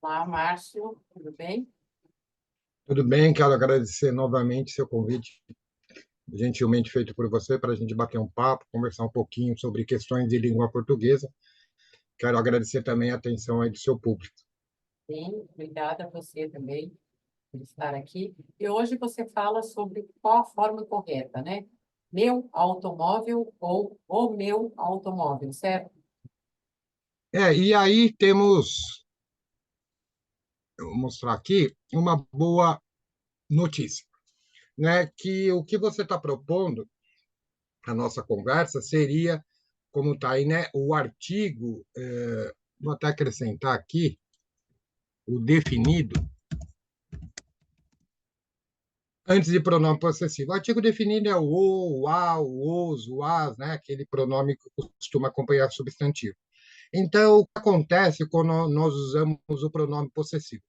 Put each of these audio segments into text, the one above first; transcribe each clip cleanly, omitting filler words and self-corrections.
Olá, Márcio, tudo bem? Tudo bem, quero agradecer novamente seu convite, gentilmente feito por você, para a gente bater um papo, conversar um pouquinho sobre questões de língua portuguesa. Quero agradecer também a atenção aí do seu público. Bem, obrigada a você também por estar aqui. E hoje você fala sobre qual a forma correta, né? Meu automóvel ou o meu automóvel, certo? E aí temos, eu vou mostrar aqui, uma boa notícia, né? Que o que você está propondo, a nossa conversa, seria, como está aí, né? O artigo, vou até acrescentar aqui, o definido, antes de pronome possessivo. O artigo definido é o a, o os, o as, né? Aquele pronome que costuma acompanhar substantivo. Então, o que acontece quando nós usamos o pronome possessivo?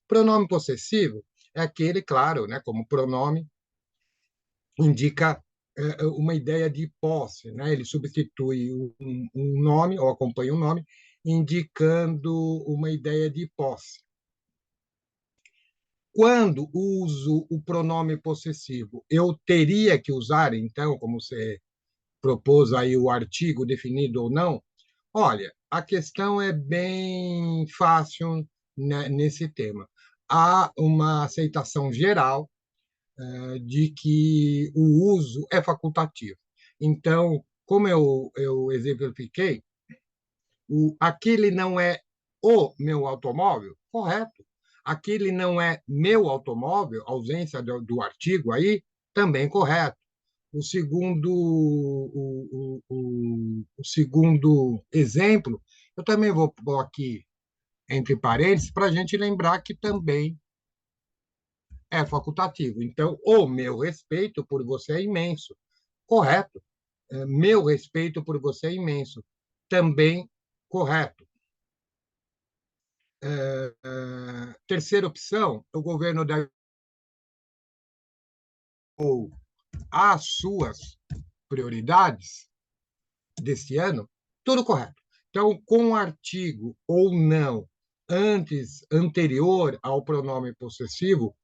O pronome possessivo é aquele, claro, né? Como pronome, indica uma ideia de posse, né? Ele substitui um nome, ou acompanha um nome, indicando uma ideia de posse. Quando uso o pronome possessivo, eu teria que usar, então, como você propôs aí o artigo definido ou não? Olha, a questão é bem fácil, né, nesse tema. Há uma aceitação geral de que o uso é facultativo. Então, como eu exemplifiquei, aquele não é o meu automóvel, correto. Aquele não é meu automóvel, ausência do artigo aí, também correto. O segundo exemplo, eu também vou pôr aqui entre parênteses, para a gente lembrar que também é facultativo. Então, o meu respeito por você é imenso. Correto. Meu respeito por você é imenso. Também correto. Terceira opção, o governo deve ou as suas prioridades deste ano, tudo correto. Então, com o artigo ou não anterior ao pronome possessivo,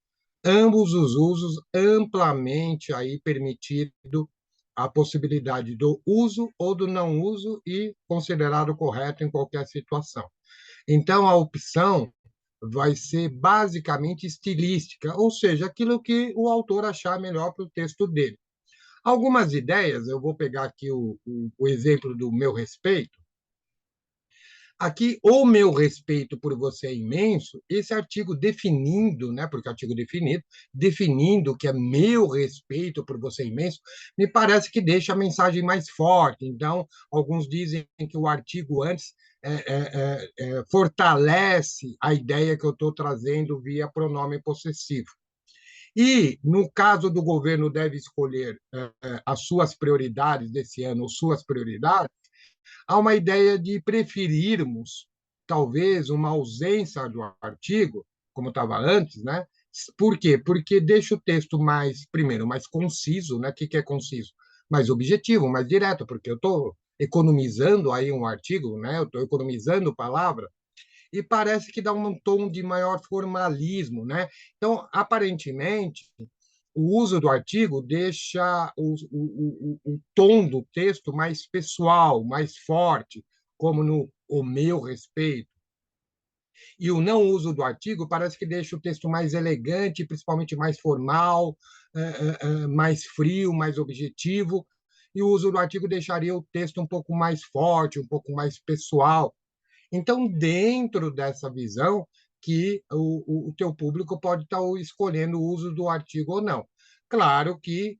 ambos os usos amplamente aí permitido a possibilidade do uso ou do não uso e considerado correto em qualquer situação. Então, a opção vai ser basicamente estilística, ou seja, aquilo que o autor achar melhor para o texto dele. Algumas ideias, eu vou pegar aqui o exemplo do meu respeito. Aqui, o meu respeito por você é imenso, esse artigo definindo, né, porque é artigo definido, definindo que é meu respeito por você é imenso, me parece que deixa a mensagem mais forte. Então, alguns dizem que o artigo antes fortalece a ideia que eu estou trazendo via pronome possessivo. E, no caso do governo deve escolher as suas prioridades desse ano, suas prioridades, há uma ideia de preferirmos, talvez, uma ausência do artigo, como estava antes, né? Por quê? Porque deixa o texto mais, primeiro, mais conciso, né? O que é conciso? Mais objetivo, mais direto, porque eu estou economizando aí um artigo, né? Eu estou economizando palavra, e parece que dá um tom de maior formalismo, né? Então, aparentemente, o uso do artigo deixa o tom do texto mais pessoal, mais forte, como no o meu respeito. E o não uso do artigo parece que deixa o texto mais elegante, principalmente mais formal, mais frio, mais objetivo. E o uso do artigo deixaria o texto um pouco mais forte, um pouco mais pessoal. Então, dentro dessa visão, que o teu público pode estar escolhendo o uso do artigo ou não. Claro que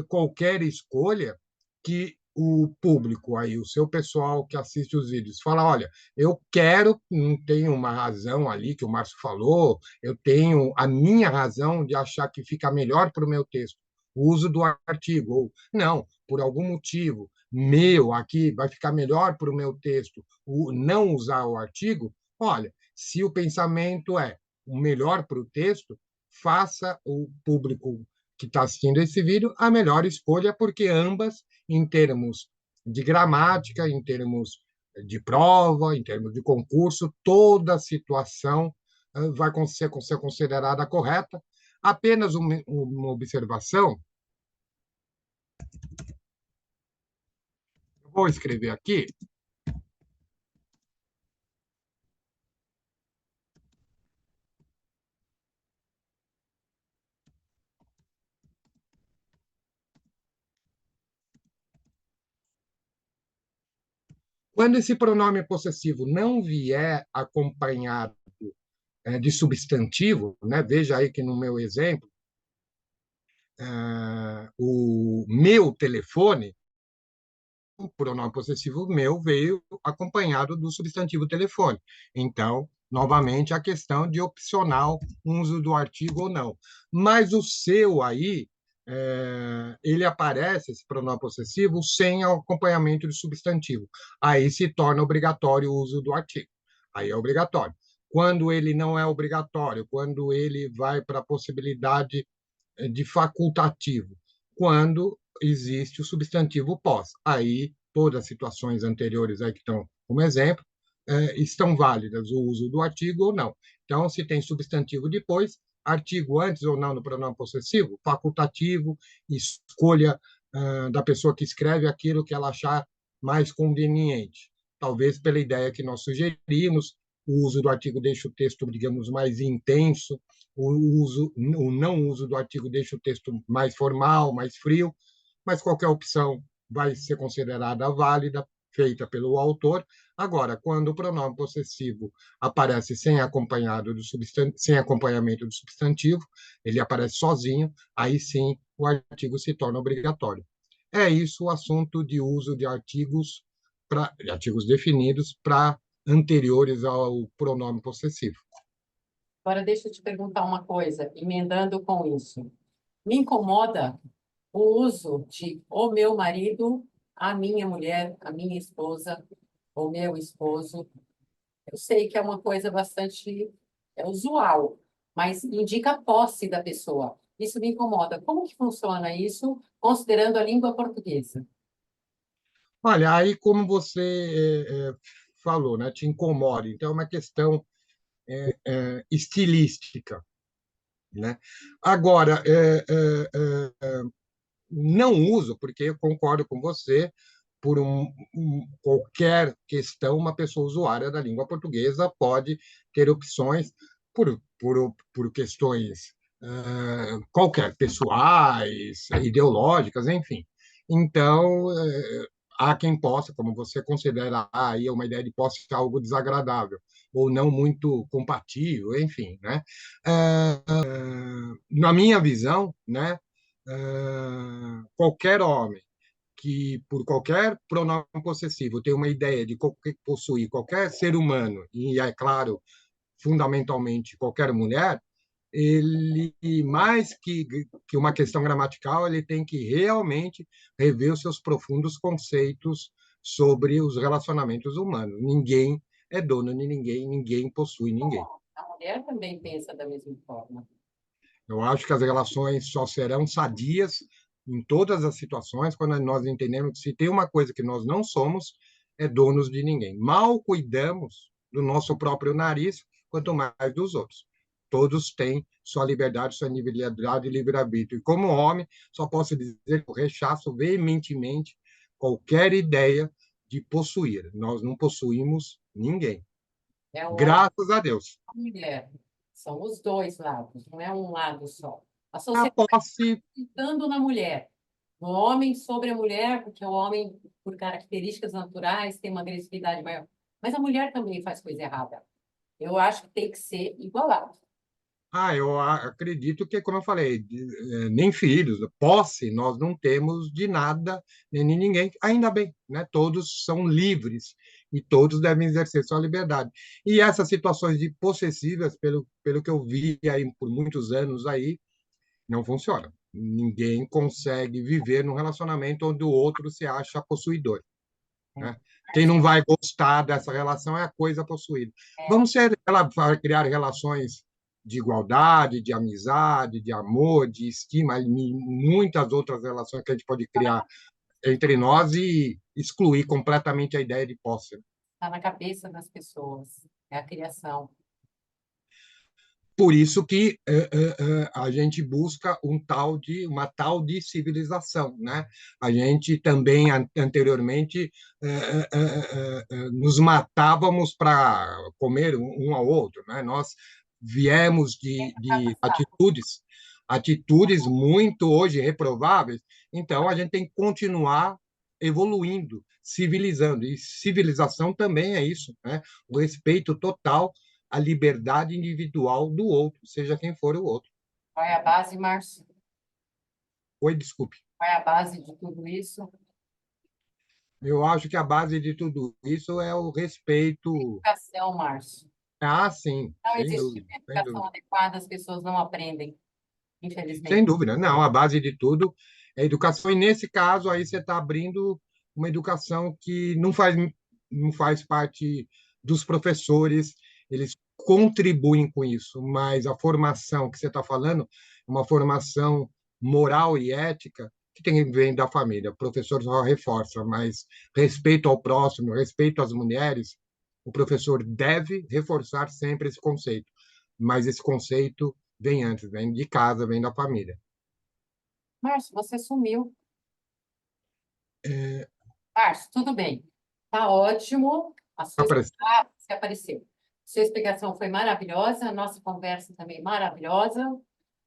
qualquer escolha que o público aí, o seu pessoal que assiste os vídeos, fala, olha, eu quero, não tenho uma razão ali que o Márcio falou, eu tenho a minha razão de achar que fica melhor para o meu texto o uso do artigo, ou não, por algum motivo meu aqui vai ficar melhor para o meu texto o não usar o artigo, olha, se o pensamento é o melhor para o texto, faça o público que está assistindo esse vídeo a melhor escolha, porque ambas, em termos de gramática, em termos de prova, em termos de concurso, toda situação ser considerada correta. Apenas uma observação, vou escrever aqui. Quando esse pronome possessivo não vier acompanhado de substantivo, né? Veja aí que no meu exemplo, o meu telefone, o pronome possessivo meu veio acompanhado do substantivo telefone. Então, novamente, a questão de opcional uso do artigo ou não. Mas o seu aí, ele aparece, esse pronome possessivo, sem acompanhamento de substantivo. Aí se torna obrigatório o uso do artigo. Aí é obrigatório. Quando ele não é obrigatório, quando ele vai para a possibilidade de facultativo, quando existe o substantivo pós. Aí, todas as situações anteriores aí que estão como exemplo, estão válidas, o uso do artigo ou não. Então, se tem substantivo depois, artigo antes ou não no pronome possessivo, facultativo, escolha da pessoa que escreve aquilo que ela achar mais conveniente. Talvez pela ideia que nós sugerimos, o uso do artigo deixa o texto, digamos, mais intenso, o não uso do artigo deixa o texto mais formal, mais frio, mas qualquer opção vai ser considerada válida, feita pelo autor. Agora, quando o pronome possessivo aparece sem acompanhamento do substantivo, ele aparece sozinho, aí sim o artigo se torna obrigatório. É isso o assunto de uso de artigos definidos para anteriores ao pronome possessivo. Agora, deixa eu te perguntar uma coisa, emendando com isso. Me incomoda o uso de o meu marido, a minha mulher, a minha esposa, o meu esposo. Eu sei que é uma coisa bastante usual, mas indica a posse da pessoa. Isso me incomoda. Como que funciona isso, considerando a língua portuguesa? Olha, aí como você falou, né, te incomoda. Então, é uma questão estilística, né? Agora, não uso, porque eu concordo com você, por qualquer questão, uma pessoa usuária da língua portuguesa pode ter opções por questões qualquer, pessoais, ideológicas, enfim. Então, há quem possa, como você considera aí uma ideia de posse algo desagradável ou não muito compatível, enfim, né? Na minha visão, né, qualquer homem que, por qualquer pronome possessivo, tem uma ideia de possuir qualquer ser humano, e é claro, fundamentalmente qualquer mulher, ele, mais que uma questão gramatical, ele tem que realmente rever os seus profundos conceitos sobre os relacionamentos humanos. Ninguém é dono de ninguém, ninguém possui ninguém. A mulher também pensa da mesma forma. Eu acho que as relações só serão sadias em todas as situações quando nós entendemos que se tem uma coisa que nós não somos, é donos de ninguém. Mal cuidamos do nosso próprio nariz, quanto mais dos outros. Todos têm sua liberdade, sua individualidade e livre-arbítrio. E como homem, só posso dizer que eu rechaço veementemente qualquer ideia de possuir. Nós não possuímos ninguém. É o homem Graças a Deus. e a mulher. São os dois lados, não é um lado só. A A sociedade posse ficando na mulher, no homem sobre a mulher, porque o homem, por características naturais, tem uma agressividade maior. Mas a mulher também faz coisa errada. Eu acho que tem que ser igualado. Eu acredito que, como eu falei, nem filhos, posse nós não temos de nada, nem de ninguém, ainda bem, né? Todos são livres e todos devem exercer sua liberdade. E essas situações de possessivas, pelo que eu vi aí por muitos anos aí, não funcionam. Ninguém consegue viver num relacionamento onde o outro se acha possuidor, né? Quem não vai gostar dessa relação é a coisa possuída. Vamos ser, ela vai criar relações de igualdade, de amizade, de amor, de estima, e muitas outras relações que a gente pode criar entre nós e excluir completamente a ideia de posse. Está na cabeça das pessoas. É a criação. Por isso que a gente busca uma tal de civilização, né? A gente também anteriormente nos matávamos para comer um ao outro, né? Nós viemos de atitudes muito hoje reprováveis, então a gente tem que continuar evoluindo, civilizando, e civilização também é isso, né? O respeito total a liberdade individual do outro, seja quem for o outro. Qual é a base, Márcio? Oi, desculpe. Qual é a base de tudo isso? Eu acho que a base de tudo isso é o respeito. Educação, Márcio. Ah, sim, Não sem existe dúvida, sem educação dúvida. adequada, as pessoas não aprendem, Sem infelizmente. dúvida. Não, a base de tudo é a educação. E nesse caso, aí você está abrindo uma educação que não faz parte dos professores, eles contribuem com isso, mas a formação que você está falando é uma formação moral e ética que tem vem da família. O professor só reforça, mas respeito ao próximo, respeito às mulheres, o professor deve reforçar sempre esse conceito. Mas esse conceito vem antes, vem de casa, vem da família. Márcio, você sumiu. É, Márcio, tudo bem. Tá ótimo. apareceu. Você apareceu. Sua explicação foi maravilhosa, a nossa conversa também maravilhosa.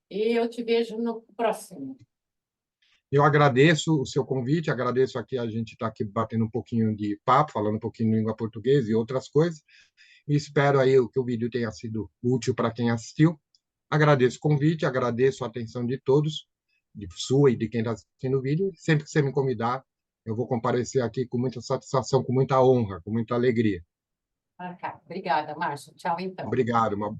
E eu te vejo no próximo. Eu agradeço o seu convite, agradeço aqui a gente estar aqui batendo um pouquinho de papo, falando um pouquinho de língua portuguesa e outras coisas. E espero aí que o vídeo tenha sido útil para quem assistiu. Agradeço o convite, agradeço a atenção de todos, de sua e de quem está assistindo o vídeo. Sempre que você me convidar, eu vou comparecer aqui com muita satisfação, com muita honra, com muita alegria. Obrigada, Márcio. Tchau, então. Obrigado, uma